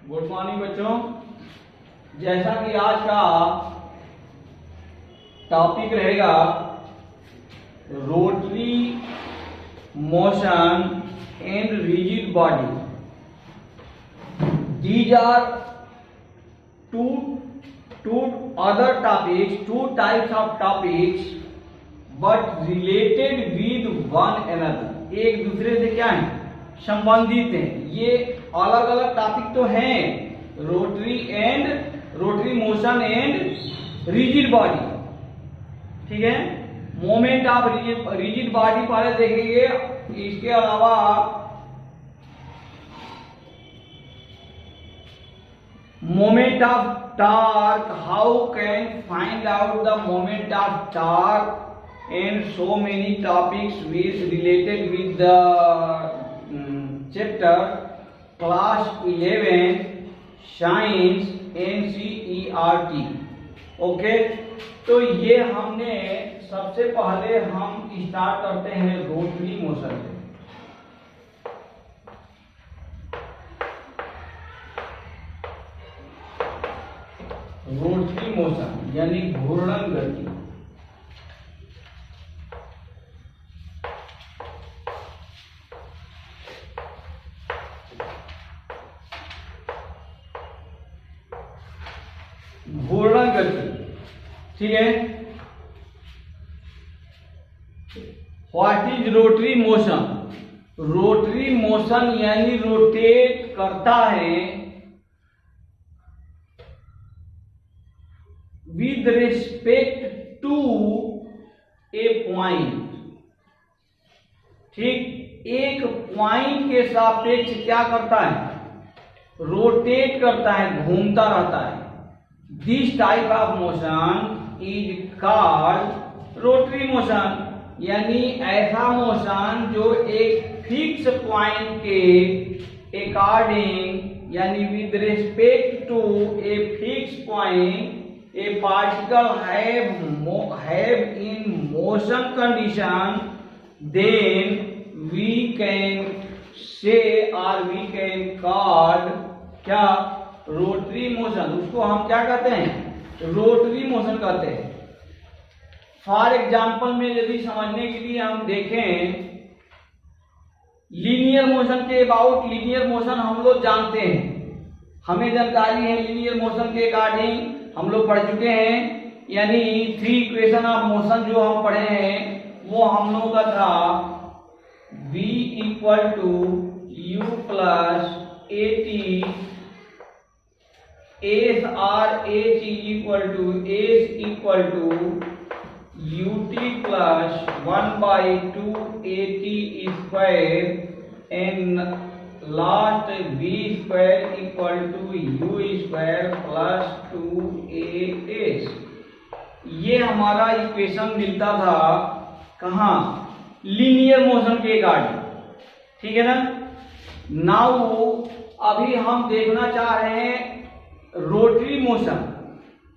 Good morning बच्चों। जैसा कि आज का टॉपिक रहेगा rotary motion and rigid body. These are two other topics, two types of topics but related with one another। एक दूसरे से क्या है, संबंधित हैं। ये अलग अलग टॉपिक तो हैं, rotary motion and rigid body. ठीक है, मोमेंट ऑफ रिजिड बॉडी पहले देखेंगे। इसके अलावा moment of torque, how can find out the moment of torque, and so many topics with related with the chapter class 11 science NCERT। Okay, तो ये हमने सबसे पहले हम स्टार्ट करते हैं रोटरी मोशन से। रोटरी मोशन यानी घूर्णन गति। घूर्णन गति, ठीक है। What is rotary motion? Rotary motion यानी रोटेट करता है with respect to a point। ठीक, एक पॉइंट के सापेक्ष क्या करता है? रोटेट करता है, घूमता रहता है। This type of motion is called rotary motion, यानी ऐसा मोशन जो एक फिक्स पॉइंट के अकॉर्डिंग यानी with respect to a fix point a particle have in motion condition, then we can say or we can call क्या, rotary motion. उसको हम क्या कहते हैं? रोटरी मोशन कहते हैं। फॉर एग्जाम्पल में यदि समझने के लिए हम देखें लीनियर मोशन के अबाउट, लीनियर मोशन हम लोग जानते हैं, हमें जानकारी है लीनियर मोशन के अकॉर्डिंग हम लोग पढ़ चुके हैं। यानी 3 इक्वेशन ऑफ मोशन जो हम पढ़े हैं वो हम लोगों का था v equal to u plus A T, S R H equal to S equal to U T plus 1/2 A T square and last v square equal to u square plus 2as। ये हमारा equation मिलता था कहाँ? Linear motion के according, ठीक है ना। Now अभी हम देखना चाह रहे हैं रोटरी मोशन।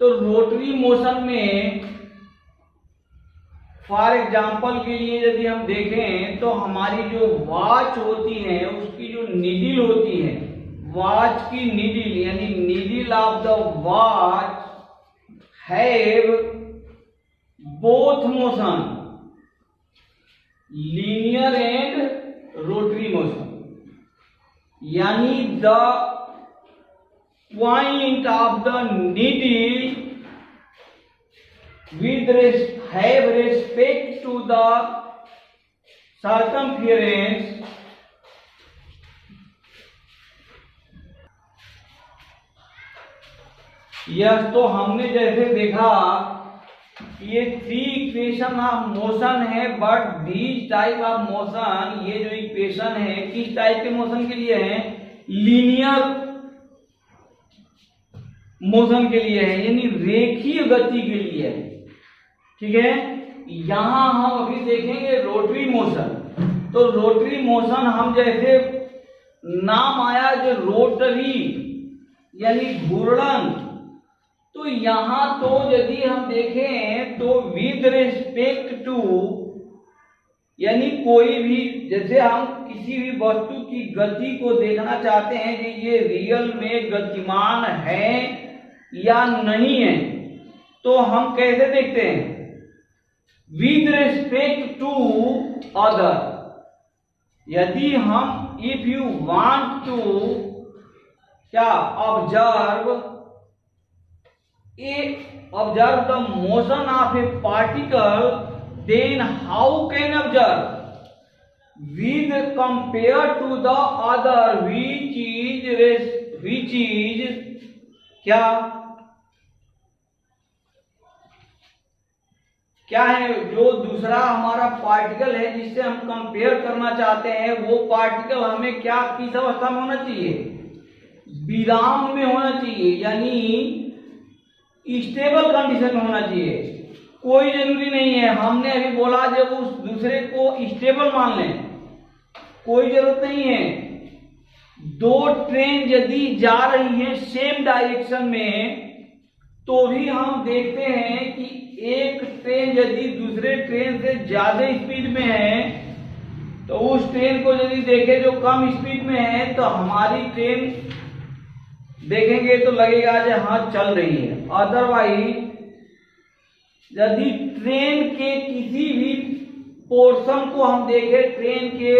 तो रोटरी मोशन में फॉर एग्जाम्पल के लिए यदि हम देखें तो हमारी जो वॉच होती है उसकी जो नीडल होती है, वॉच की नीडल यानी needle of the watch have both motion, linear and rotary motion. यानी the point of the needle with have respect to the circumference yes. तो हमने जैसे देखा ये 3 इक्वेशन ऑफ मोशन है, but these type of motion, ये जो equation है किस टाइप के मोशन के लिए है? लीनियर मोशन के लिए है, यानी रेखीय गति के लिए है। ठीक है, यहां हम अभी देखेंगे रोटरी मोशन। तो रोटरी मोशन हम जैसे नाम आया जो रोटरी यानी घूर्णन, तो यहां तो यदि हम देखें तो विद रिस्पेक्ट टू यानी कोई भी, जैसे हम किसी भी वस्तु की गति को देखना चाहते हैं कि ये रियल में गतिमान है या नहीं है, तो हम कैसे देखते हैं? With respect to other. यदि हम, इफ यू वांट टू क्या observe the motion of a particle, then how can observe? With compared to the other, which is क्या है? जो दूसरा हमारा पार्टिकल है जिससे हम कंपेयर करना चाहते हैं, वो पार्टिकल हमें क्या, किस अवस्था में होना चाहिए? विराम में होना चाहिए, यानी स्टेबल कंडीशन में होना चाहिए। कोई जरूरी नहीं है, हमने अभी बोला जब उस दूसरे को स्टेबल मान लें, कोई जरूरत नहीं है। दो ट्रेन यदि जा रही हैं सेम डायरेक्शन में, तो भी हम देखते हैं कि एक ट्रेन यदि दूसरे ट्रेन से ज्यादा स्पीड में है, तो उस ट्रेन को यदि देखें जो कम स्पीड में है, तो हमारी ट्रेन देखेंगे तो लगेगा कि हाँ चल रही है। अदरवाइज यदि ट्रेन के किसी भी पोर्शन को हम देखें, ट्रेन के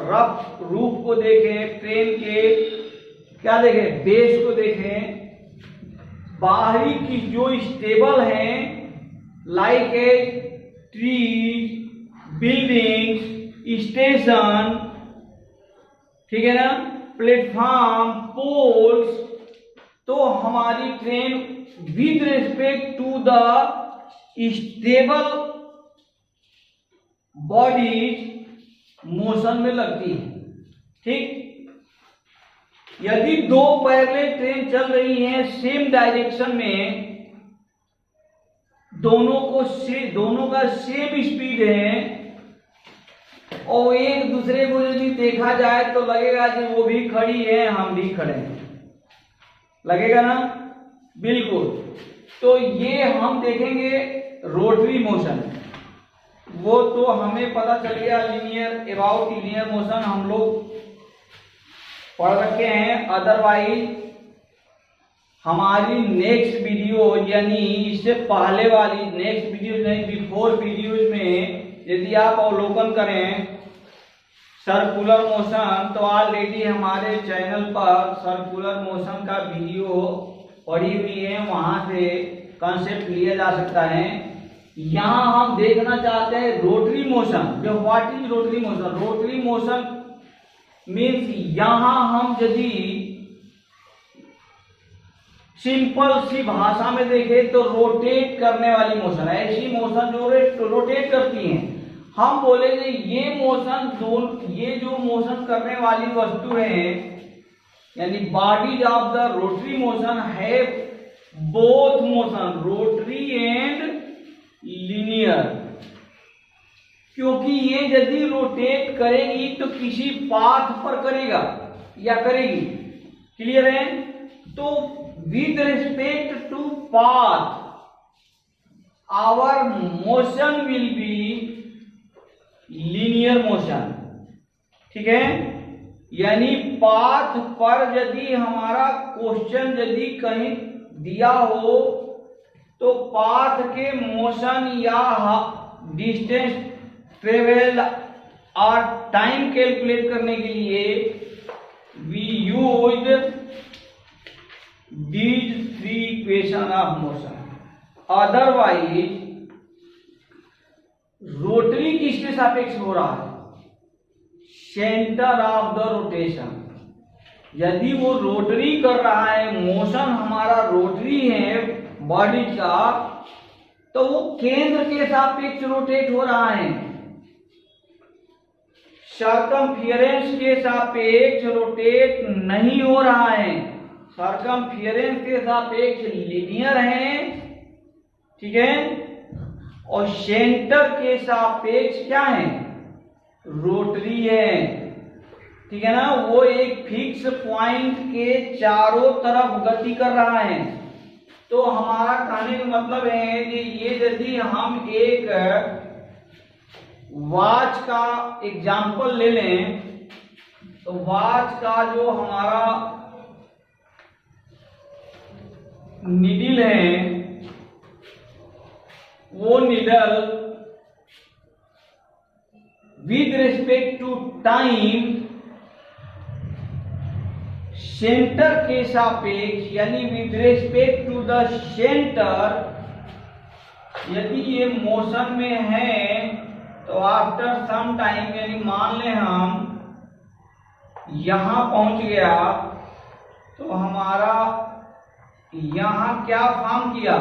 रफ रूफ को देखें, ट्रेन के क्या देखें, बेस को देखें, बाहरी की जो स्टेबल हैं, like a trees, buildings, station, ठीक है ना, प्लेटफॉर्म, पोल्स, तो हमारी train with respect to the stable bodies motion में लगती है। ठीक, यदि दो पैरेलल ट्रेन चल रही हैं सेम डायरेक्शन में, दोनों का सेम स्पीड है, और एक दूसरे को यदि देखा जाए तो लगेगा कि वो भी खड़ी है, हम भी खड़े हैं, लगेगा ना? बिल्कुल। तो ये हम देखेंगे रोटरी मोशन, वो तो हमें पता चल गया। लीनियर, अबाउट लीनियर मोशन हम लोग पढ़ रखे हैं। अदरवाइज हमारी नेक्स्ट वीडियो, यानी इससे पहले वाली नेक्स्ट वीडियो, यानी बिफोर वीडियोज में यदि आप अवलोकन करें सर्कुलर मोशन, तो ऑलरेडी हमारे चैनल पर सर्कुलर मोशन का वीडियो पड़ी हुई है, वहां से कॉन्सेप्ट लिया जा सकता है। यहां हम देखना चाहते हैं रोटरी मोशन। जो what is rotary motion? Rotary motion means यहां हम यदि सिंपल सी भाषा में देखें तो रोटेट करने वाली मोशन, ऐसी मोशन जो रोटेट करती हैं। हम बोलेंगे ये जो मोशन करने वाली वस्तु है, यानी bodies of the rotary motion है both motion, rotary and linear. क्योंकि ये यदि रोटेट करेगी तो किसी पाथ पर करेगा या करेगी, क्लियर है? तो with respect to path our motion will be linear motion, ठीक है? यानी पाथ पर यदि हमारा क्वेश्चन यदि कहीं दिया हो, तो पाथ के मोशन या डिस्टेंस ट्रेवल और टाइम कैलकुलेट करने के लिए we used these three equation of motion. Otherwise rotary किसके सापेक्ष हो रहा है? Centre of the rotation. यदि वो रोटरी कर रहा है, मोशन हमारा रोटरी है बॉडी का, तो वो केंद्र के सापेक्ष रोटेट हो रहा है। सर्कमफियरेंस के सापेक्ष रोटेट नहीं हो रहा है। सर्कमफियरेंस के सापेक्ष लीनियर है, ठीक है? और सेंटर के सापेक्ष क्या है? रोटरी है, ठीक है ना? वो एक फिक्स पॉइंट के चारों तरफ गति कर रहा है। तो हमारा कहने का मतलब है कि ये यदि हम एक वॉच का एग्जाम्पल ले लें तो वॉच का जो हमारा निडल है वो needle with respect to time centre के सापेक्ष यानी with respect to the centre यदि ये मोशन में है तो आफ्टर सम टाइम यानी मान लें हम यहां पहुंच गया तो हमारा यहां क्या फॉर्म किया,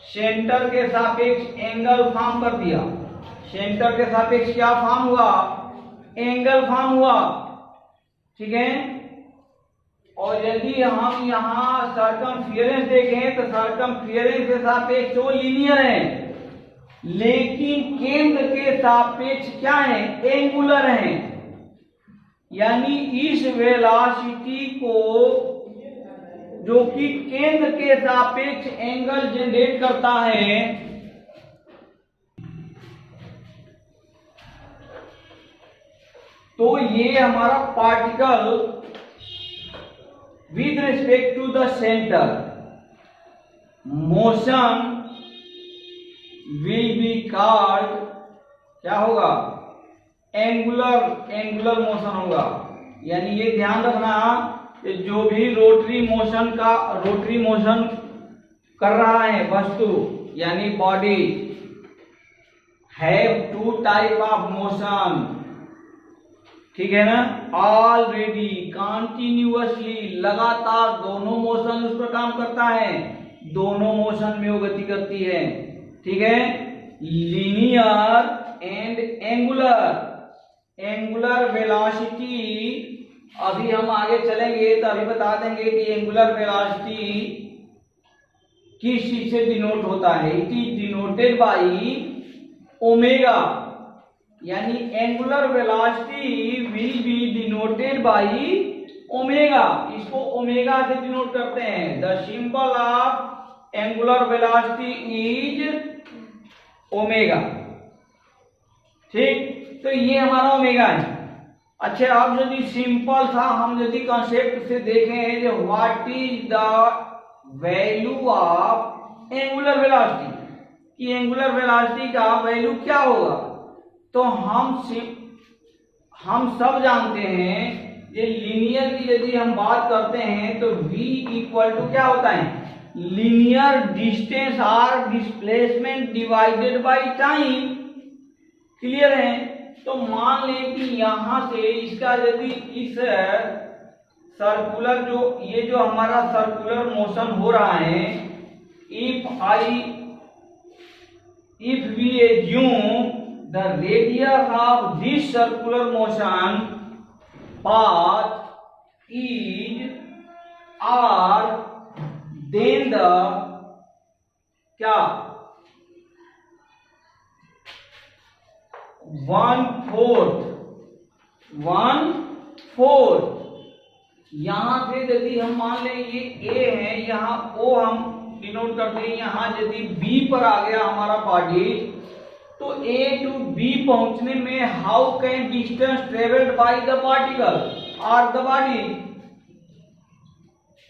सेंटर के सापेक्ष एंगल फॉर्म कर दिया। सेंटर के सापेक्ष क्या फॉर्म हुआ, एंगल फॉर्म हुआ, ठीक है। और यदि हम यहाँ सर्कमफियरेंस देखें तो सर्कमफियरेंस के सापेक्ष वो लीनियर है, लेकिन केंद्र के सापेक्ष क्या है, एंगुलर है। यानी इस वेलोसिटी को जो कि केंद्र के सापेक्ष एंगल जनरेट करता है, तो ये हमारा particle with respect to the centre motion will be called, क्या होगा, एंगुलर मोशन होगा। यानी ये ध्यान रखना कि जो भी रोटरी मोशन कर रहा है वस्तु यानी body, have two type of motion, ठीक है ना, ऑलरेडी कंटिन्यूअसली लगातार दोनों मोशन उस पर काम करता है, दोनों मोशन में वो गति करती है, ठीक है। लीनियर एंड एंगुलर वेलोसिटी, अभी हम आगे चलेंगे तो अभी बता देंगे कि एंगुलर वेलोसिटी किस चीज से डिनोट होता है। It is denoted by omega, यानी angular velocity will be denoted by omega, इसको ओमेगा से डिनोट करते हैं। The symbol of angular velocity is omega, ठीक। तो ये हमारा ओमेगा है। अच्छा, अब यदि सिंपल सा हम यदि कॉन्सेप्ट से देखें जो what is the value of angular velocity, कि एंगुलर वेलोसिटी का वैल्यू क्या होगा, तो हम सब जानते हैं ये लीनियर की यदि हम बात करते हैं तो v इक्वल टू क्या होता है, लीनियर डिस्टेंस और displacement divided by time, clear है। तो मान लें कि यहां से इसका यदि इस सर्कुलर जो हमारा सर्कुलर मोशन हो रहा है, if we assume the radius of this circular motion path is r, then the क्या 1/4 यहां से यदि हम मान लें ये a है, यहाँ o हम डिनोट करते हैं, यहाँ यदि b पर आ गया हमारा बॉडी, तो a टू b पहुंचने में how can distance travelled by the particle और द बॉडी,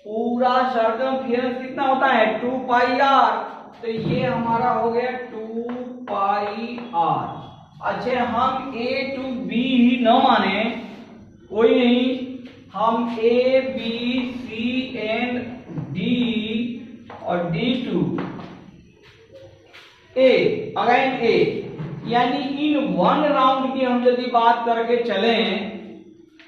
पूरा सर्कमफियरेंस कितना होता है 2 पाई r, तो ये हमारा हो गया 2 पाई r। अच्छा, हम a टू b ही न माने, कोई नहीं, हम a b c and d और d to a again a, यानी इन वन राउंड की हम यदि बात करके चलें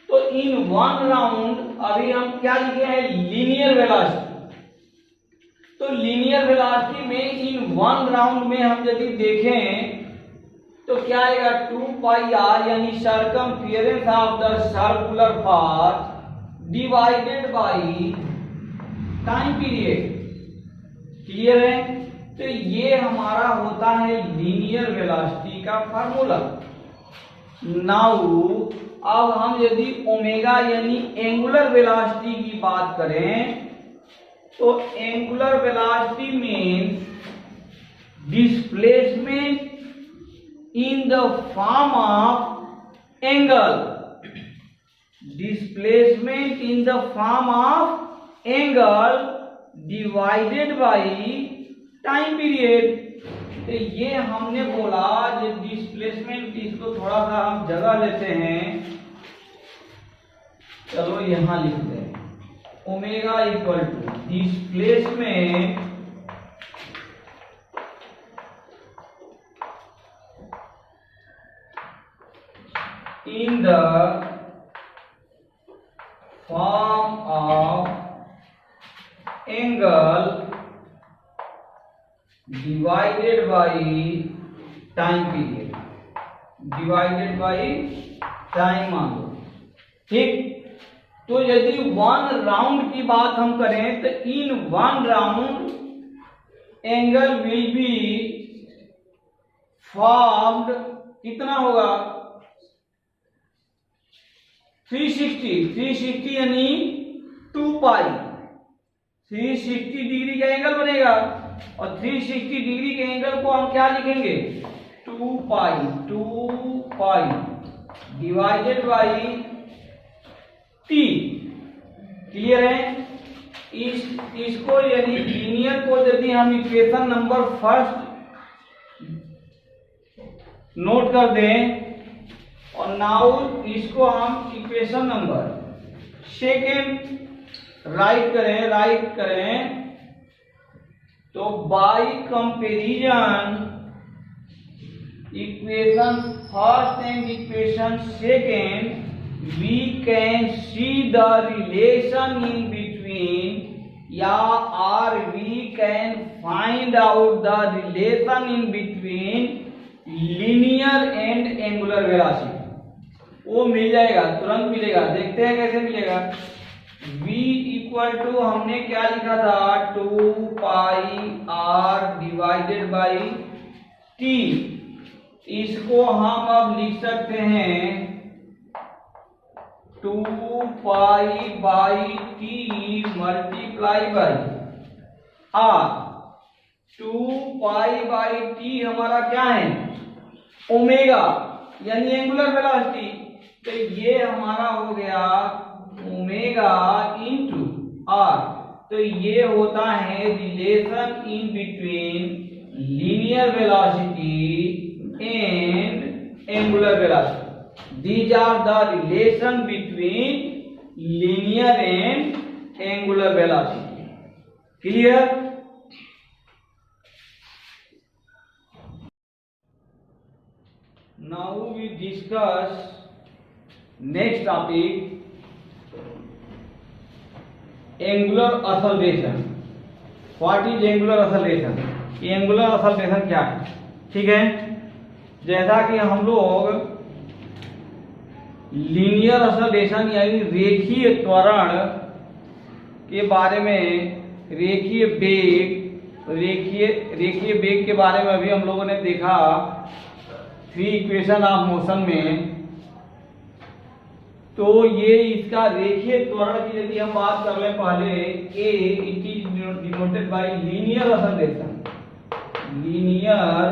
तो इन वन राउंड अभी हम क्या लिखे हैं, लीनियर वेलोसिटी। तो लीनियर वेलोसिटी में इन वन राउंड में हम यदि देखें तो क्या आएगा 2 पाई r, यानी circumference of the circular path divided by time period, clear है। तो ये हमारा होता है लीनियर वेलोसिटी का फार्मूला। नाउ अब हम यदि ओमेगा यानी एंगुलर वेलोसिटी की बात करें तो angular velocity means displacement in the form of angle. Displacement in the form of angle divided by time period. तो ये हमने बोला जो डिस्प्लेसमेंट, इसको थोड़ा सा हम जगह लेते हैं, चलो यहां लिखते हैं omega equal to displacement in the form of angle divided by time period, divided by time मान लो, ठीक। तो यदि 1 राउंड की बात हम करें तो इन 1 round angle will be formed, कितना होगा 360 यानी 2 पाई, 360 डिग्री का एंगल बनेगा और 360 डिग्री के एंगल को हम क्या लिखेंगे 2 पाई डिवाइडेड बाई टी। क्लियर है? इसको यानी लीनियर को यदि हम इक्वेशन नंबर फर्स्ट नोट कर दें और नाउ इसको हम इक्वेशन नंबर सेकेंड राइट करें तो bye comparison equation first and equation second we can see the relation in between, or we can find out the relation in between linear and angular velocity। वो मिल जाएगा, तुरंत मिलेगा। देखते हैं कैसे मिलेगा। v इक्वल टू हमने क्या लिखा था 2 pi r divided by t। इसको हम अब लिख सकते हैं 2 pi by T multiply by R. 2 pi by T हमारा क्या है ओमेगा यानी एंगुलर वेलोसिटी, तो ये हमारा हो गया ओमेगा इनटू आर। तो ये होता है relation in between linear velocity and angular velocity. These are the relation between linear and angular velocity. Clear? Now we discuss next topic, angular acceleration. What is angular acceleration? ये angular acceleration क्या है? ठीक है, जैसा कि हम लोग linear acceleration यानी रेखीय त्वरण के बारे में, रेखीय बेग के बारे में अभी हम लोगों ने देखा 3 इक्वेशन ऑफ मोशन में। तो ये इसका रेखीय त्वरण की यदि हम बात कर लें पहले, A it is denoted by linear acceleration, linear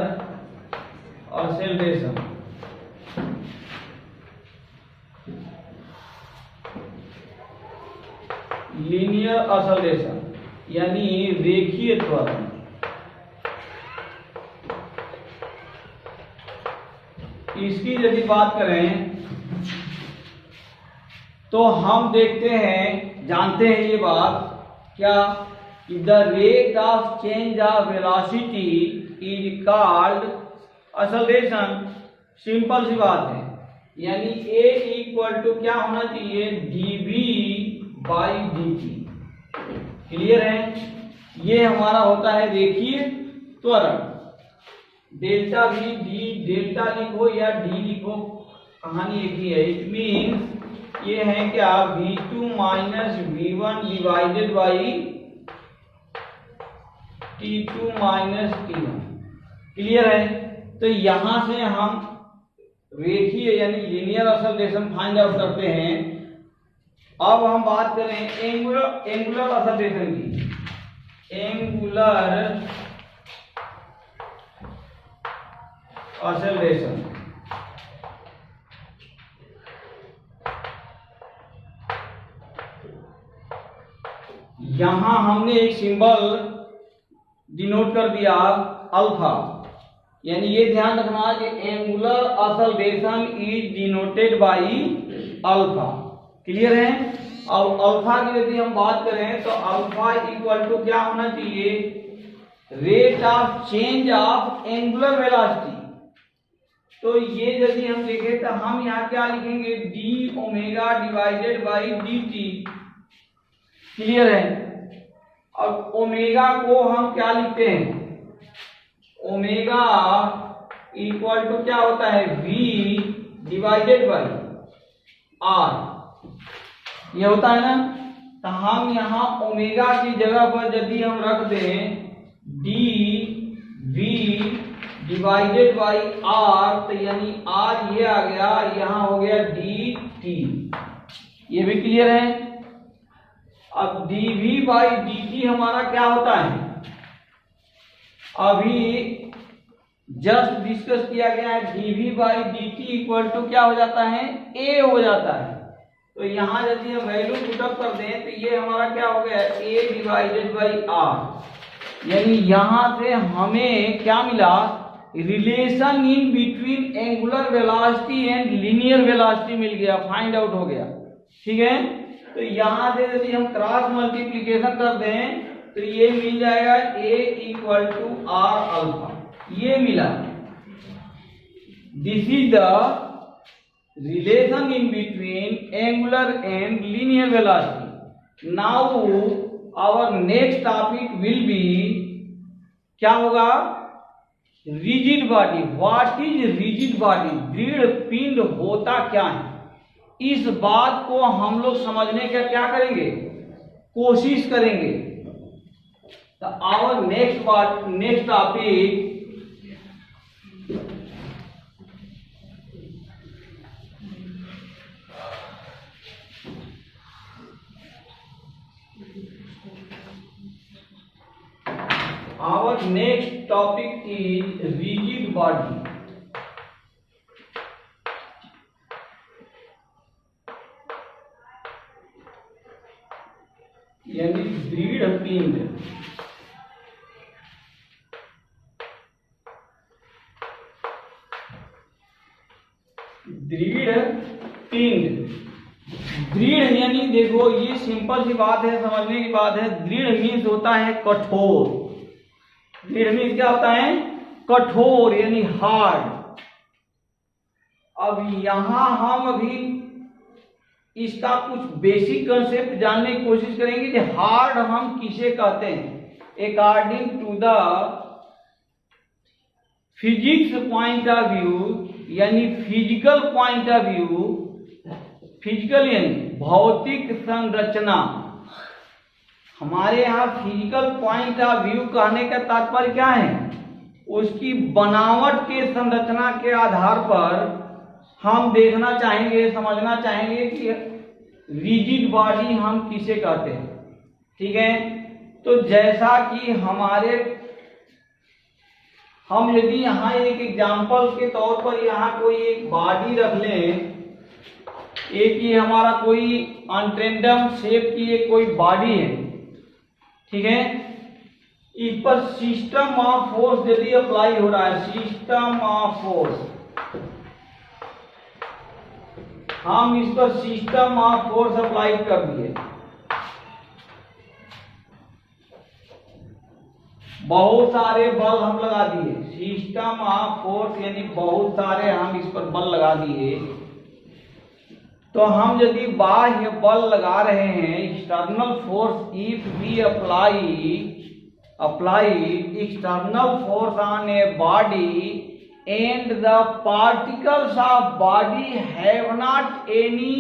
acceleration. Linear acceleration यानी रेखीय त्वरण। इसकी यदि बात करें तो हम देखते हैं, जानते हैं ये बात क्या कि the rate of change of velocity is called acceleration. Simple सी बात है, यानी ए इक्वल टू क्या होना चाहिए dv बाई dt। क्लियर है? ये हमारा होता है रेखीय त्वरण। डेल्टा v d, डेल्टा लिखो या d लिखो, कहानी एक ही है। इट मीन्स ये है क्या v2 minus v1 divided by t2 minus t1। Clear है? तो यहां से हम रेखीय यानी लीनियर एक्सेलरेशन फाइंड आउट करते हैं। अब हम बात करें एंगुलर एक्सेलरेशन की। Angular acceleration. यहां हमने एक सिंबल डिनोट कर दिया अल्फा, यानी ये ध्यान रखना कि angular acceleration is denoted by alpha. Clear है? अब अल्फा की यदि हम बात करें तो अल्फा इक्वल टू क्या होना चाहिए? Rate of change of angular velocity. तो ये यदि हम देखें तो हम यहाँ क्या लिखेंगे? D omega divided by D T. Clear है? अब ओमेगा को हम क्या लिखते हैं? ओमेगा इक्वल टू क्या होता है? वी डिवाइडेड बाई आर, ये होता है ना। तो हम यहाँ ओमेगा की जगह पर यदि हम रख दें D V divided by R, तो यानी आर ये आ गया, यहाँ हो गया डी टी। ये भी क्लियर है? अब D V by D T हमारा क्या होता है? अभी जस्ट डिस्कस किया गया है, D V by D T equal to क्या हो जाता है? ए हो जाता है। तो यहां यदि हम वैल्यू पुटअप कर दें तो ये हमारा क्या हो गया? A divided by R. यानी यहां से हमें क्या मिला? Relation in between angular velocity and linear velocity मिल गया, फाइंड आउट हो गया। ठीक है? तो यहां से यदि हम क्रॉस मल्टीप्लीकेशन कर दें तो ये मिल जाएगा A equal to R alpha, ये मिला। This is the relation in between angular and linear velocity. Now our next topic will be, क्या होगा? Rigid body. What is rigid body? दृढ़ पिंड होता क्या है? इस बात को हम लोग समझने का क्या करेंगे? कोशिश करेंगे। तो our next topic is rigid body। यानी दृढ़ पिंड। दृढ़ पिंड, दृढ़ यानी देखो ये सिंपल सी बात है, समझने की बात है। दृढ़ मीन्स होता है कठोर। दृढ़ मीन्स क्या होता है? कठोर यानी हार्ड। अब यहां हम अभी इसका कुछ बेसिक कंसेप्ट जानने की कोशिश करेंगे कि हार्ड हम किसे कहते हैं। According to the physics point of view, यानी physical point of view, physical यानी भौतिक संरचना। हमारे यहाँ फिजिकल पॉइंट ऑफ व्यू कहने का तात्पर्य क्या है? उसकी बनावट के संरचना के आधार पर हम देखना चाहेंगे, समझना चाहेंगे कि रिजिड बॉडी हम किसे कहते हैं। ठीक है? तो जैसा कि हम यदि यहाँ एक एग्जाम्पल के तौर पर यहाँ कोई एक बॉडी रख लें, एक ये हमारा कोई अनटेंडम शेप की एक कोई बॉडी है। ठीक है? इस पर सिस्टम ऑफ फोर्स यदि अप्लाई हो रहा है, सिस्टम ऑफ फोर्स, हम इस पर सिस्टम ऑफ फोर्स अप्लाई कर दिए, बहुत सारे बल हम लगा दिए। सिस्टम ऑफ फोर्स यानी बहुत सारे हम इस पर बल लगा दिए। तो हम यदि बाह्य बल लगा रहे हैं, external force, if we apply external force on a body and the particles of body have not any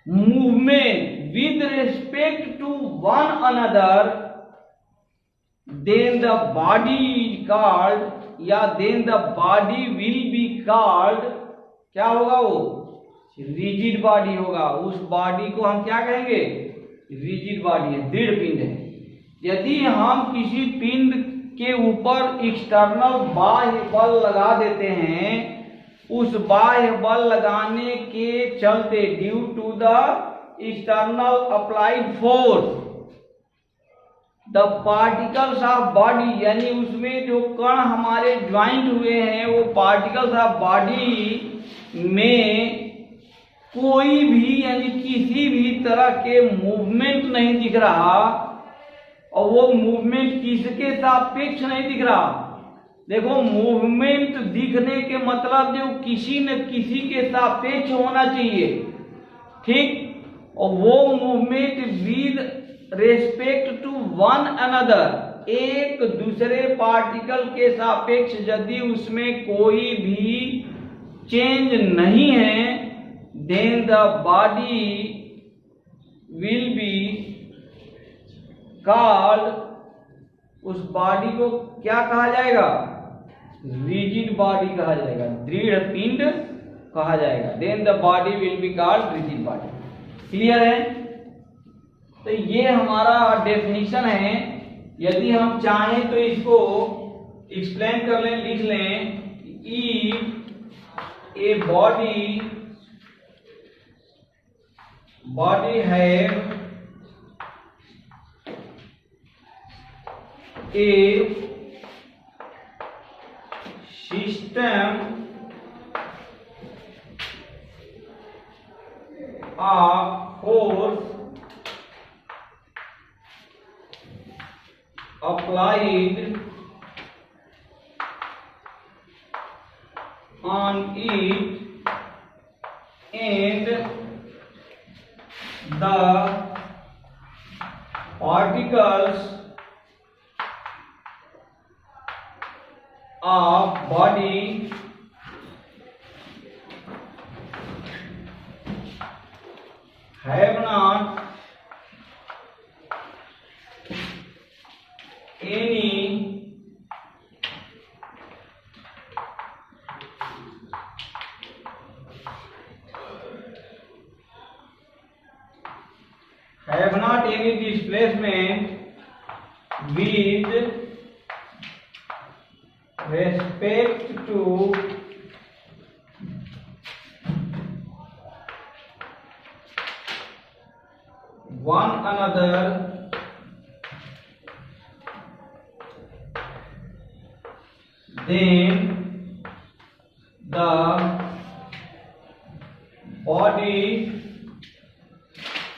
movement with respect to one another, then the body is called, या then the body will be called, क्या होगा? वो rigid body होगा। उस body को हम क्या कहेंगे? रिजिड बॉडी है, दृढ़ पिंड है। यदि हम किसी पिंड के ऊपर एक्सटर्नल बाह्य बल लगा देते हैं, उस बाह्य बल लगाने के चलते due to the external applied force the particles of body, यानी उसमें जो कण हमारे ज्वाइंट हुए हैं वो पार्टिकल्स ऑफ बॉडी में कोई भी यानी किसी भी तरह के मूवमेंट नहीं दिख रहा। और वो मूवमेंट किसके सापेक्ष नहीं दिख रहा? देखो, मूवमेंट दिखने के मतलब जो किसी न किसी के सापेक्ष होना चाहिए, ठीक। और वो movement with respect to one another, एक दूसरे पार्टिकल के सापेक्ष यदि उसमें कोई भी चेंज नहीं है, then the body will be called, उस बॉडी को क्या कहा जाएगा? रिजिड बॉडी कहा जाएगा, दृढ़ पिंड कहा जाएगा। then the body will be called rigid body। Clear है? तो ये हमारा डेफिनेशन है। यदि हम चाहें तो इसको एक्सप्लेन कर लें, लिख लें। If a body have a system of force applied on it and the particles of body have not any displacement with respect to one another, then the body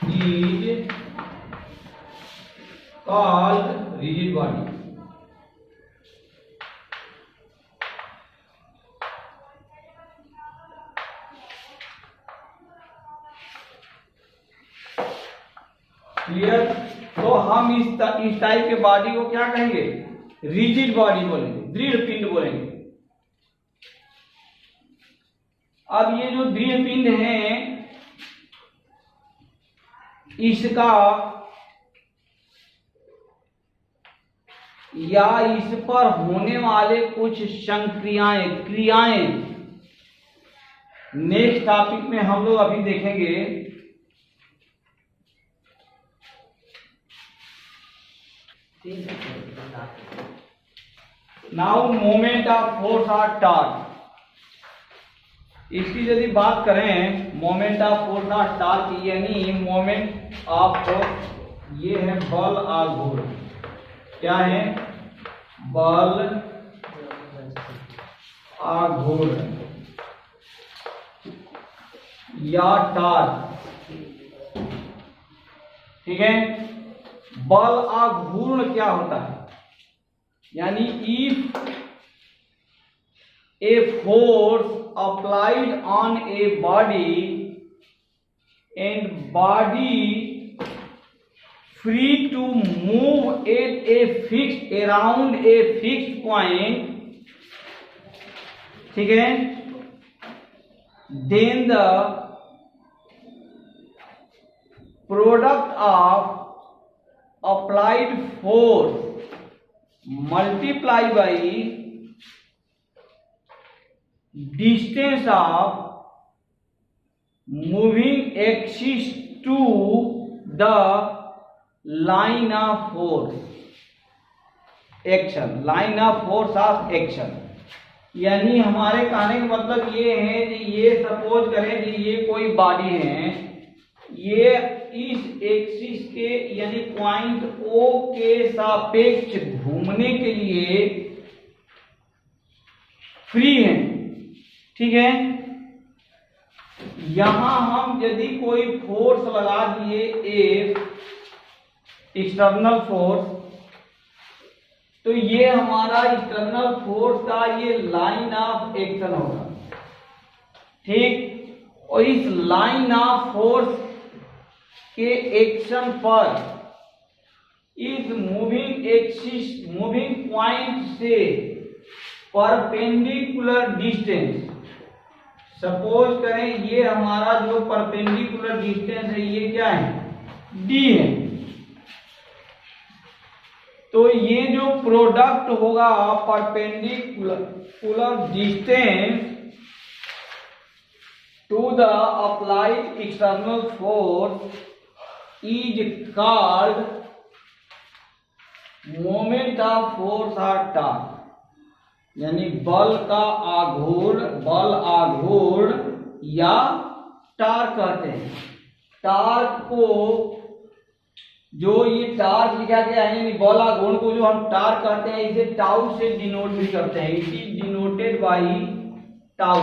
is called rigid body। Clear? तो हम इस type के body को क्या कहेंगे? Rigid body बोलेंगे, दृढ़ पिंड बोलेंगे। अब ये जो दृढ़ पिंड है, इसका या इस पर होने वाले कुछ क्रियाएं नेक्स्ट टॉपिक में हम लोग अभी देखेंगे। नाउ मोमेंट ऑफ फोर्स और टॉर्क। इसकी यदि बात करें, मोमेंट ऑफ फोर्स और टॉर्क यानी मोमेंट ऑफ फोर्स, ये है बल आघूर्ण। क्या है? बल आघूर्ण या टॉर्क, ठीक है। बल आघूर्ण क्या होता है? यानी if a force applied on a body and body free to move at a fixed around a fixed point, ठीक है, then the product of applied force multiply by distance of moving axis to the line of force action, line of force of action. यानी हमारे कहने का मतलब ये है कि ये सपोज करें कि ये कोई बॉडी है, ये इस एक्सिस के यानी पॉइंट ओ के सापेक्ष घूमने के लिए फ्री है, ठीक है। यहां हम यदि कोई फोर्स लगा दिए F एक्सटर्नल फोर्स, तो ये हमारा एक्सटर्नल फोर्स का ये लाइन ऑफ एक्शन होगा, ठीक। और इस लाइन ऑफ फोर्स के एक्शन पर इस मूविंग एक्सिस, मूविंग पॉइंट से परपेंडिकुलर डिस्टेंस, सपोज करें ये हमारा जो परपेंडिकुलर डिस्टेंस है ये क्या है, d है। तो ये जो प्रोडक्ट होगा perpendicular distance to the applied external force is called moment of force और टॉर्क। यानी बल का आघूर्ण, बल आघूर्ण या टॉर्क कहते हैं। टॉर्क को जो ये टॉर्क लिखा गया है, यानी बल आघूर्ण को जो हम टॉर्क कहते हैं, इसे टाउ से डिनोट भी करते हैं। It is denoted by tau,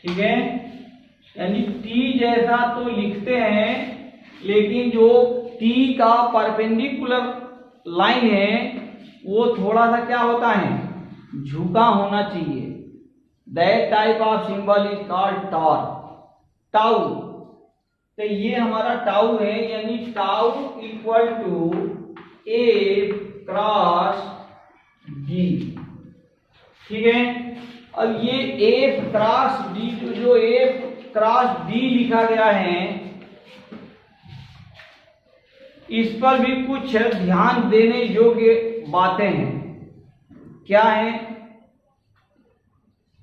ठीक है। यानी टी जैसा तो लिखते हैं, लेकिन जो टी का परपेंडिकुलर लाइन है वो थोड़ा सा क्या होता है, झुका होना चाहिए। That type of symbol is called torque, tau. तो ये हमारा टाउ है, यानी tau equal to A cross D, ठीक है। अब ये एफ क्रॉस डी, जो एफ क्रॉस डी लिखा गया है, इस पर भी कुछ ध्यान देने योग्य बातें हैं। क्या है,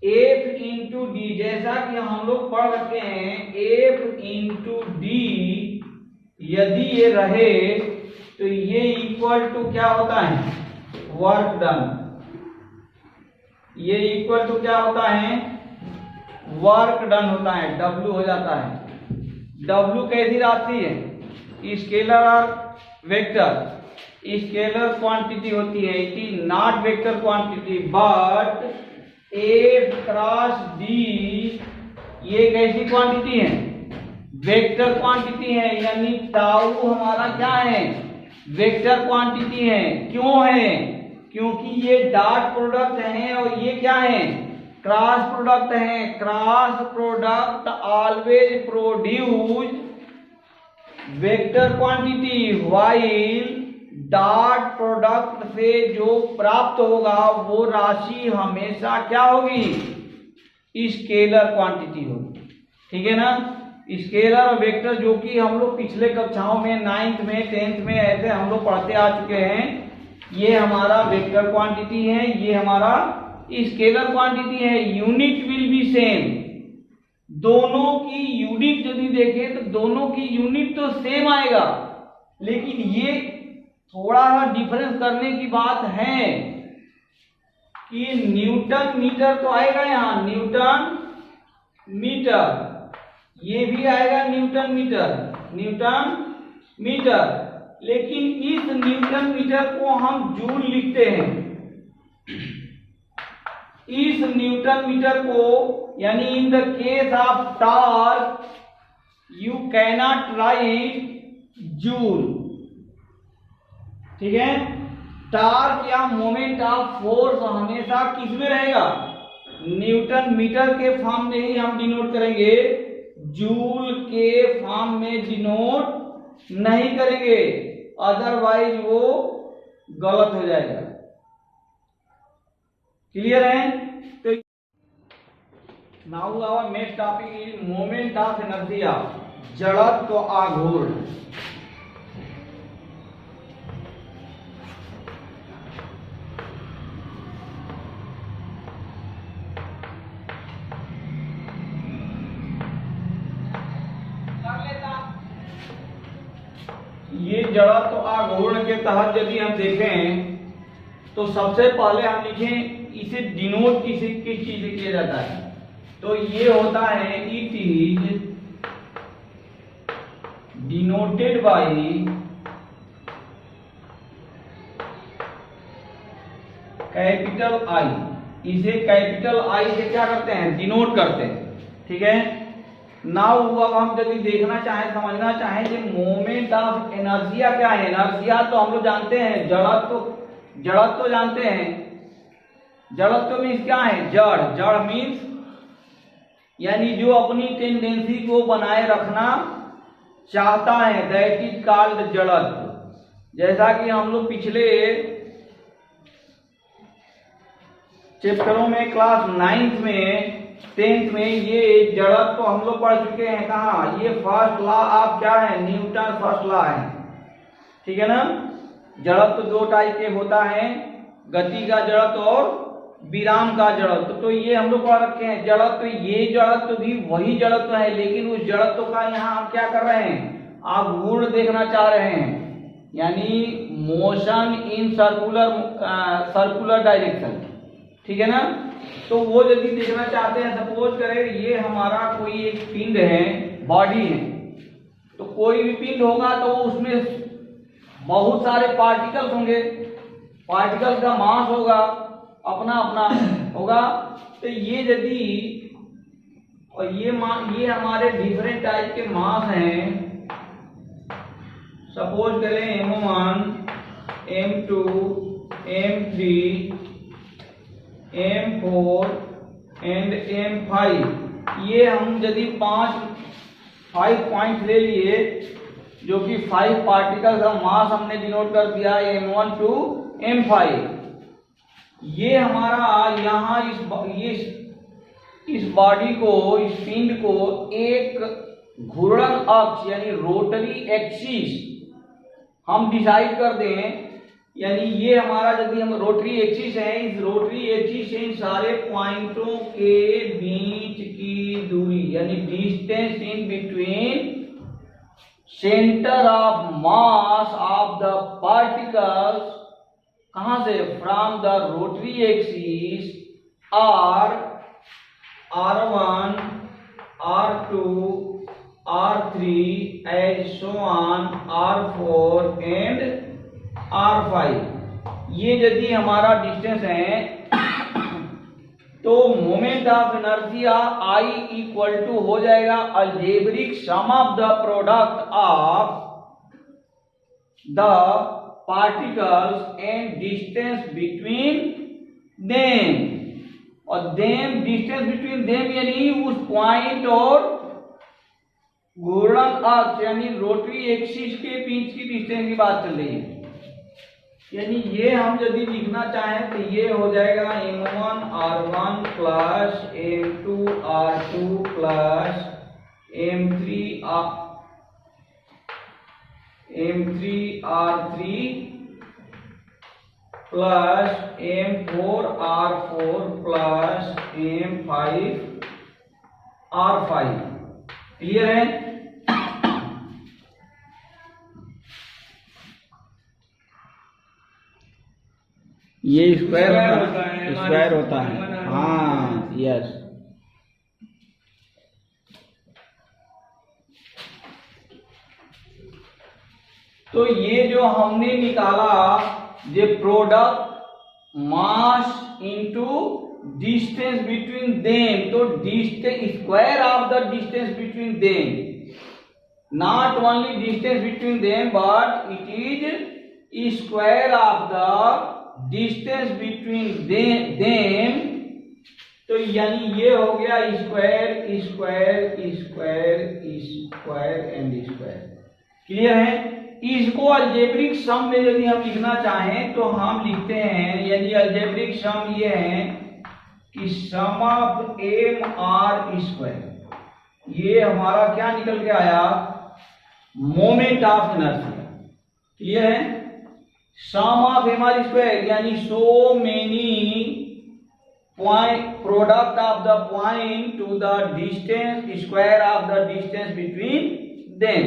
एफ इंटू डी, जैसा कि हम लोग पढ़ रखे हैं, एफ इंटू डी यदि ये रहे तो ये इक्वल टू क्या होता है, वर्क डन। ये इक्वल टू क्या होता है, वर्क डन होता है, डब्ल्यू हो जाता है। डब्ल्यू कैसी राशि है, स्केलर और वेक्टर। स्केलर क्वांटिटी होती है, it is not vector quantity but F cross D ये कैसी क्वांटिटी है, वेक्टर क्वांटिटी है। यानी टाउ हमारा क्या है, वेक्टर क्वांटिटी है। क्यों है, क्योंकि ये डॉट प्रोडक्ट है और ये क्या है, क्रॉस प्रोडक्ट है। Cross product always produce vector quantity, while dot product से जो प्राप्त होगा वो राशि हमेशा क्या होगी, स्केलर क्वांटिटी होगी, ठीक है ना। स्केलर और वेक्टर जो कि हम लोग पिछले कक्षाओं में 9th में 10th में ऐसे हम लोग पढ़ते आ चुके हैं। ये हमारा वेक्टर क्वांटिटी है, ये हमारा स्केलर क्वांटिटी है। यूनिट विल बी सेम, दोनों की यूनिट यदि देखें तो दोनों की यूनिट तो सेम आएगा, लेकिन ये थोड़ा सा डिफरेंस करने की बात है कि न्यूटन मीटर तो आएगा यहाँ, न्यूटन मीटर, ये भी आएगा न्यूटन मीटर, न्यूटन मीटर। लेकिन इस न्यूटन मीटर को हम जूल लिखते हैं। इस न्यूटन मीटर को, यानी in the case of torque you cannot right joule, ठीक है। टॉर्क या मोमेंट ऑफ फोर्स हमेशा किस में रहेगा, न्यूटन मीटर के फॉर्म में ही हम डिनोट करेंगे, जूल के फॉर्म में डिनोट नहीं करेंगे, अदरवाइज वो गलत हो जाएगा। क्लियर है। तो now our next topic is moment of inertia, जड़त्व आघूर्ण। ये जड़त्व आघूर्ण के तहत यदि हम देखें तो सबसे पहले हम लिखें इसे डिनोट किस चीज से किया जाता है, तो ये होता है it is denoted by capital I. इसे कैपिटल आई से क्या करते हैं, डिनोट करते हैं। ठीक है, नाउ अब हम यदि देखना चाहें, समझना चाहें कि मोमेंट ऑफ इनर्शिया क्या है। इनर्शिया तो हम लोग जानते हैं, जड़त्व जानते हैं। जड़त्व मीन्स क्या है, जड़ मीन्स यानी जो अपनी टेंडेंसी को बनाए रखना चाहता है, दैट इज कॉल्ड जड़त्व। जैसा कि हम लोग पिछले चैप्टरों में क्लास 9th में 10th में ये जड़त्व तो हम लोग पढ़ चुके हैं। कहाँ, ये फर्स्ट लॉ ऑफ क्या है, न्यूटन फर्स्ट लॉ है। ठीक है ना। जड़त्व तो दो टाइप के होता है, गति का जड़त्व और विराम का जड़त्व। तो ये हम लोग पढ़ रखे हैं जड़त्व। ये जड़त्व भी वही जड़त्व है, लेकिन उस जड़त्व का यहाँ हम क्या कर रहे हैं, आप गुण देखना चाह रहे हैं, यानी मोशन इन सर्कुलर डायरेक्शन। ठीक है ना। तो वो यदि देखना चाहते हैं, सपोज करें ये हमारा कोई एक पिंड है, बॉडी है, तो कोई भी पिंड होगा तो उसमें बहुत सारे पार्टिकल्स होंगे, पार्टिकल्स का मास होगा अपना अपना होगा। तो ये यदि और ये हमारे डिफरेंट टाइप के मास हैं, सपोज करें M1 M2 M3 M4 and M5। ये हम यदि 5 पॉइंट ले लिए, जो कि 5 पार्टिकल का मास हमने डिनोट कर दिया M1 to M5। ये हमारा यहाँ इस बॉडी को, इस पिंड को एक घूर्णन अक्ष यानी रोटरी एक्सिस हम डिसाइड कर दें, यानी ये हमारा यदि हम रोटरी एक्सिस है, इस रोटरी एक्सिस से इन सारे पॉइंटों के बीच की दूरी यानी distance in between centre of mass of the particles, कहां से, from the rotary axis R R1 R2 R3 as so on R4 and R5। ये यदि हमारा डिस्टेंस है, तो moment of inertia I equal to हो जाएगा algebraic sum of the product of the particles and distance between them. और them, distance between them यानी उस पॉइंट और घूर्णन अक्ष यानी रोटरी एक्सिस के बीच की डिस्टेंस की बात चल रही है। यानी ये हम यदि लिखना चाहें तो ये हो जाएगा M1 R1 plus M2 R2 plus M3 R3 plus M4 R4 plus M5 R5। Clear है। ये स्क्वायर होता है। हाँ, यस। तो ये जो हमने निकाला, ये product mass into distance between them, तो distance square of the distance between them, not only distance between them but it is square of the distance between them. तो यानी ये हो गया square square square square and square. Clear है। इसको algebraic सम में यदि हम लिखना चाहें तो हम लिखते हैं, यानी अलजेब्रिक सम ये है कि सम ऑफ MR स्क्वायर, ये हमारा क्या निकल के आया, मोमेंट ऑफ इनर्शिया। क्लियर है। सम ऑफ MR स्क्वायर यानी so many point product of the point two the distance square of the distance between them.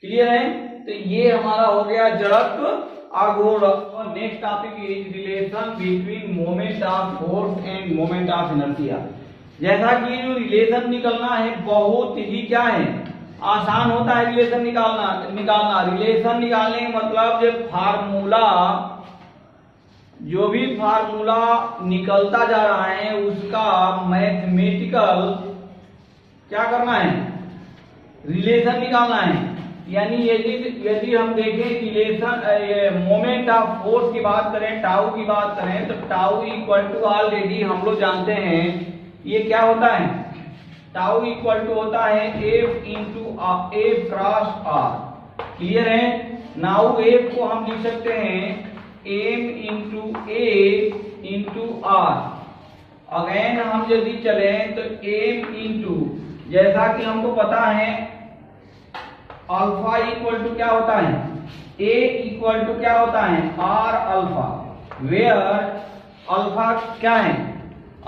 Clear है। तो ये हमारा हो गया जड़त्व आघूर्ण। Next topic is relation between moment of force end moment of inertia. जैसा कि जो रिलेशन निकलना है बहुत ही क्या है, आसान होता है रिलेशन निकालना। रिलेशन निकालने का मतलब जो भी फार्मूला निकलता जा रहा है उसका मैथमेटिकल क्या करना है, रिलेशन निकालना है। यानी यदि हम देखें रिलेशन मोमेंट ऑफ फोर्स की बात करें, टाउ की बात करें, तो टाउ इक्वल टू ऑलरेडी हम लोग जानते हैं ये क्या होता है, टाउ इक्वल टू होता है F into F cross R. Clear है। नाउ एफ को हम लिख सकते हैं M into A into R. Again हम यदि चले तो एम इंटू, जैसा कि हमको पता है अल्फा इक्वल टू क्या होता है, ए इक्वल टू क्या होता है आर अल्फा, वेयर अल्फा क्या है,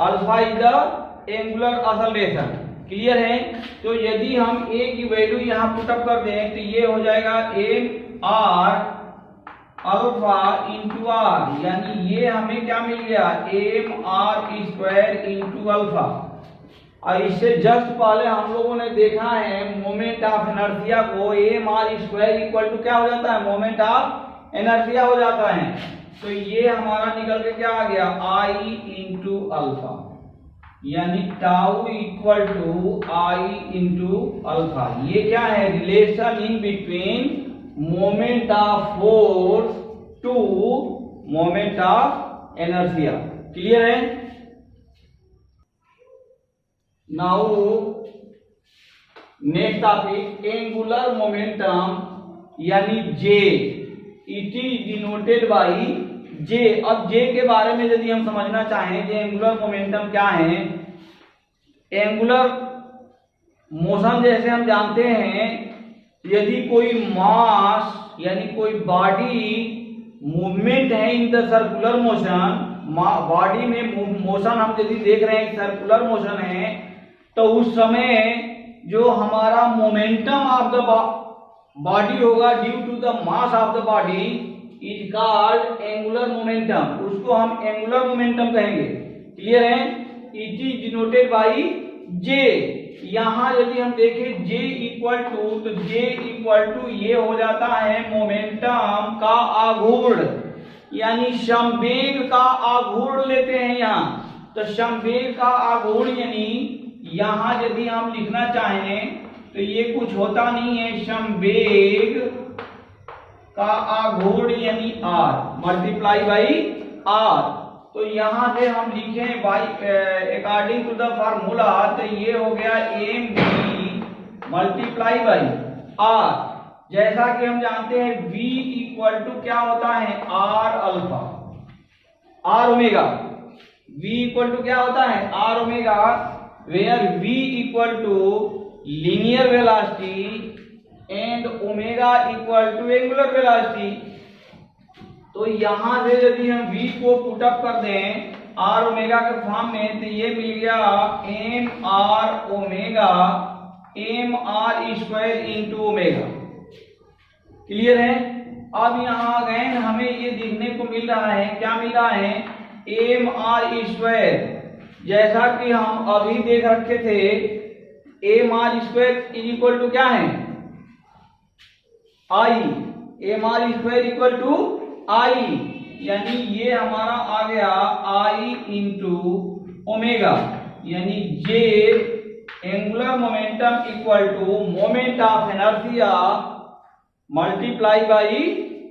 alpha is the angular acceleration. Clear है। तो यदि हम ए की वैल्यू यहाँ पुटअप कर दें तो ये हो जाएगा M R alpha into R, यानी ये हमें क्या मिल गया M R square into alpha. और इससे जस्ट पहले हम लोगों ने देखा है मोमेंट ऑफ इनर्शिया को M R square equal to क्या हो जाता है, मोमेंट ऑफ इनर्शिया हो जाता है। तो ये हमारा निकल के क्या आ गया आई इंटू अल्फा, यानी tau equal to I into alpha. ये क्या है, relation in between moment of force to moment of inertia. Clear है। Now next topic angular momentum यानी J, it is denoted by J. अब J के बारे में यदि हम समझना चाहें जे एंगुलर मोमेंटम क्या है, एंगुलर मोशन जैसे हम जानते हैं यदि कोई मास यानी कोई बॉडी मूवमेंट है in the circular motion, body में मोशन हम यदि देख रहे हैं सर्कुलर मोशन है, तो उस समय जो हमारा मोमेंटम ऑफ द बॉडी होगा due to the mass of the body is called angular momentum, उसको हम एंगुलर मोमेंटम कहेंगे। क्लियर है। It is denoted by J. यहां यदि हम देखें जे इक्वल टू, तो जे इक्वल टू ये हो जाता है मोमेंटम का आघूर्ण, यानी संवेग का आघूर्ण लेते हैं यहाँ। तो संवेग का आघूर्ण यानी यहां यदि हम लिखना चाहें तो ये कुछ होता नहीं है, संवेग का आघूर्ण यानी आर मल्टीप्लाई बाई आर। तो यहां से हम लिखें by according to the formula, तो ये हो गया M B multiply by R. जैसा कि हम जानते हैं v इक्वल टू क्या होता है R alpha R omega. v equal to क्या होता है R omega, where v equal to linear velocity and omega equal to angular velocity. तो यहां से यदि हम v को पुटअप कर दें आर ओमेगा के फॉर्म में, तो ये मिल गया M R omega M R square into omega. Clear है। अब यहाँ अगेन हमें ये देखने को मिल रहा है, क्या मिल रहा है एम आर स्क्वायर, जैसा कि हम अभी देख रखे थे M R square is equal to क्या है I, M R square equal to I, यानी ये हमारा आ गया आई इंटू ओमेगा, यानी J angular momentum equal to moment of inertia multiply by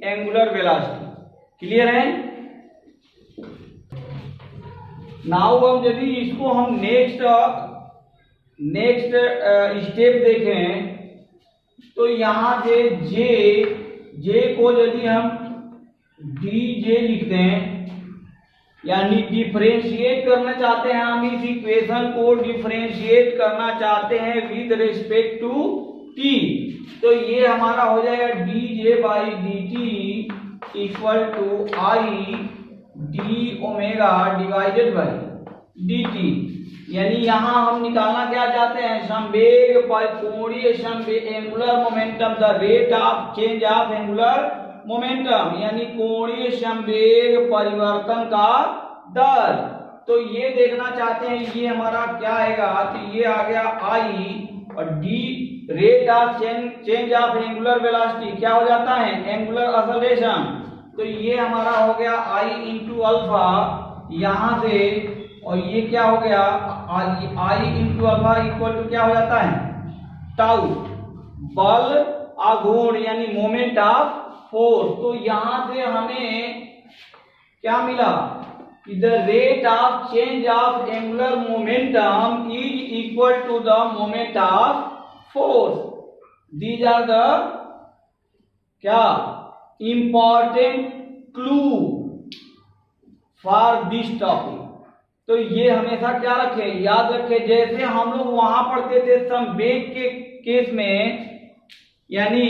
angular velocity. Clear है। नाउ अब यदि इसको हम नेक्स्ट स्टेप देखें तो यहां से जे को यदि हम डी जे लिख दें, यानी डिफरेंशिएट करना चाहते हैं हम इस इक्वेशन को डिफरेंशिएट करना चाहते हैं विद रिस्पेक्ट टू टी, तो ये हमारा हो जाएगा D J by D T equal to I D omega divided by D T. यानी यहां हम निकालना क्या चाहते हैं संवेग पर कोणीय संवेग angular momentum, the rate of change of angular momentum यानी कोणीय संवेग परिवर्तन का दर। तो ये देखना चाहते हैं, ये हमारा क्या आएगा, तो ये आ गया आई, और D rate of change of angular velocity क्या हो जाता है, एंगुलर एक्सेलरेशन। तो ये हमारा हो गया आई इंटू अल्फा यहां से, और ये क्या हो गया I into alpha equal to क्या हो जाता है टाउ, बल आघूर्ण यानी मोमेंट ऑफ फोर्स। तो यहां से हमें क्या मिला कि the rate of change of angular momentum is equal to the moment of force. These are the क्या important clue for this topic. तो ये हमेशा क्या रखे, याद रखे, जैसे हम लोग वहां पढ़ते थे संवेग के केस में, यानी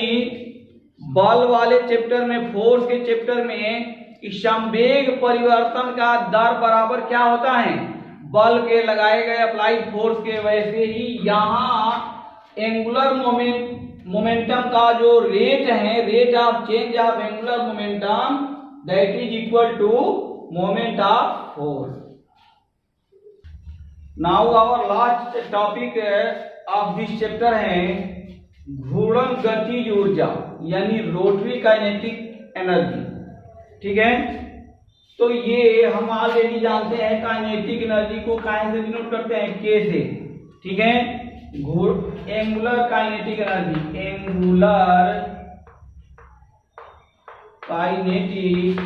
बल वाले चैप्टर में, फोर्स के चैप्टर में, संवेग परिवर्तन का दर बराबर क्या होता है बल के लगाए गए अप्लाइड फोर्स के। वैसे ही यहाँ एंगुलर मोमेंटम का जो रेट है, rate of change of angular momentum, that is equal to moment of force. Now our last topic of this chapter है घूर्णन गतिज ऊर्जा यानी रोटरी काइनेटिक एनर्जी। ठीक है, तो ये हम ऑलरेडी जानते हैं काइनेटिक एनर्जी को काहे से डिनोट करते हैं, के से। ठीक है, angular kinetic energy, angular kinetic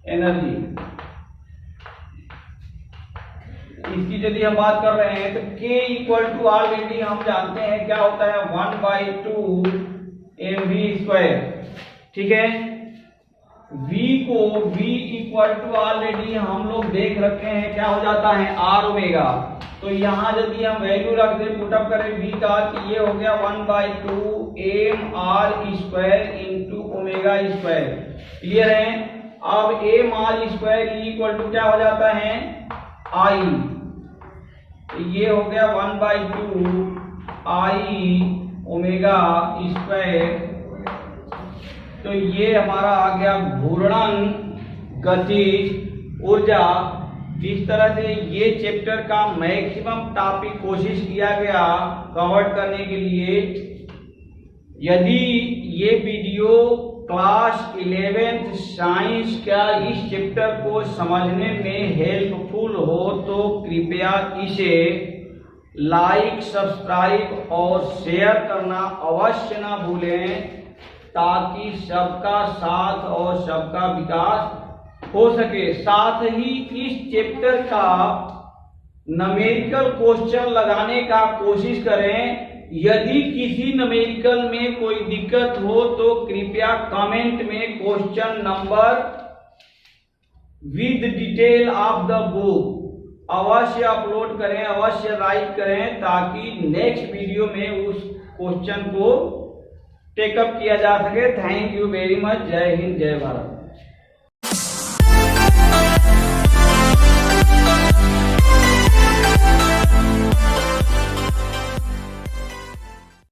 energy, इसकी यदि हम बात कर रहे हैं तो K इक्वल टू ऑलरेडी हम जानते हैं क्या होता है 1/2 mv²। ठीक है, V को V इक्वल टू ऑलरेडी हम लोग देख रखे हैं क्या हो जाता है R ओमेगा। तो यहाँ यदि हम वैल्यू रख दे, पुटअप करें V का, तो ये हो गया 1/2 mr² into omega square. Clear है। अब mr² इक्वल टू क्या हो जाता है I, तो ये हो गया 1/2 I ओमेगा स्क्वायर। तो ये हमारा आ गया घूर्णन गतिज ऊर्जा। जिस तरह से ये चैप्टर का मैक्सिमम टॉपिक कोशिश किया गया कवर करने के लिए। यदि ये वीडियो क्लास 11th साइंस का इस चैप्टर को समझने में हेल्पफुल हो तो कृपया इसे लाइक, सब्सक्राइब और शेयर करना अवश्य ना भूलें, ताकि सबका साथ और सबका विकास हो सके। साथ ही इस चैप्टर का न्यूमेरिकल क्वेश्चन लगाने का कोशिश करें। यदि किसी न्यूमेरिकल में कोई दिक्कत हो तो कृपया कमेंट में question number with detail of the book अवश्य अपलोड करें, अवश्य राइट करें, ताकि नेक्स्ट वीडियो में उस क्वेश्चन को टेकअप किया जा सके। Thank you very much. जय हिंद, जय भारत।